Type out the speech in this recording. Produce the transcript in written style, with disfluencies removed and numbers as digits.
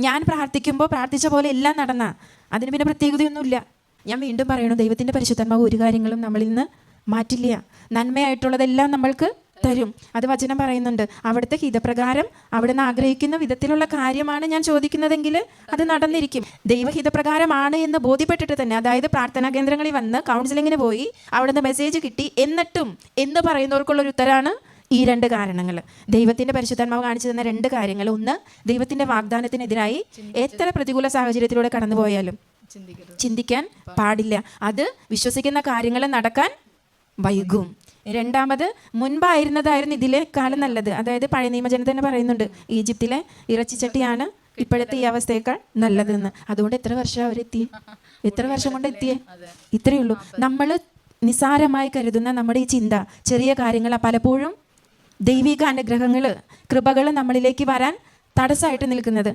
ഞാൻ പ്രാർത്ഥിക്കുമ്പോൾ പ്രാർത്ഥിച്ച പോലെ എല്ലാം നടന്ന അതിന് പിന്നെ പ്രത്യേകതയൊന്നുമില്ല. ഞാൻ വീണ്ടും പറയണു, ദൈവത്തിൻ്റെ പരിശുദ്ധാത്മാവ് ഒരു കാര്യങ്ങളും നമ്മളിൽ നിന്ന് മാറ്റില്ല. നന്മയായിട്ടുള്ളതെല്ലാം നമ്മൾക്ക് തരും. അത് വചനം പറയുന്നുണ്ട്. അവിടുത്തെ ഹിതപ്രകാരം അവിടുന്ന് ആഗ്രഹിക്കുന്ന വിധത്തിലുള്ള കാര്യമാണ് ഞാൻ ചോദിക്കുന്നതെങ്കിൽ അത് നടന്നിരിക്കും. ദൈവഹിതപ്രകാരമാണ് എന്ന് ബോധ്യപ്പെട്ടിട്ട് തന്നെ, അതായത് പ്രാർത്ഥനാ കേന്ദ്രങ്ങളിൽ വന്ന് കൗൺസിലിങ്ങിന് പോയി അവിടുന്ന് മെസ്സേജ് കിട്ടി എന്നിട്ടും എന്ന് പറയുന്നവർക്കുള്ളൊരു ഉത്തരമാണ് ഈ 2 കാരണങ്ങൾ. ദൈവത്തിൻ്റെ പരിശുദ്ധാത്മാവ് കാണിച്ചു തന്ന 2 കാര്യങ്ങൾ. ഒന്ന്, ദൈവത്തിൻ്റെ വാഗ്ദാനത്തിനെതിരായി എത്ര പ്രതികൂല സാഹചര്യത്തിലൂടെ കടന്നു പോയാലും ചിന്തിക്കാൻ പാടില്ല. അത് വിശ്വസിക്കുന്ന കാര്യങ്ങൾ നടക്കാൻ വൈകും. രണ്ടാമത്, മുൻപായിരുന്നതായിരുന്നു ഇതിലേക്കാളും നല്ലത്. അതായത് പഴയ നിയമജനം തന്നെ പറയുന്നുണ്ട്, ഈജിപ്തിലെ ഇറച്ചിച്ചട്ടിയാണ് ഇപ്പോഴത്തെ ഈ അവസ്ഥയേക്കാൾ നല്ലതെന്ന്. അതുകൊണ്ട് എത്ര വർഷം അവരെത്തി? എത്ര വർഷം കൊണ്ട് എത്തിയേ? ഇത്രയേ ഉള്ളൂ. നമ്മൾ നിസാരമായി കരുതുന്ന നമ്മുടെ ഈ ചിന്ത, ചെറിയ കാര്യങ്ങൾ പലപ്പോഴും ദൈവിക അനുഗ്രഹങ്ങൾ, കൃപകൾ നമ്മളിലേക്ക് വരാൻ തടസ്സമായിട്ട് നിൽക്കുന്നത്.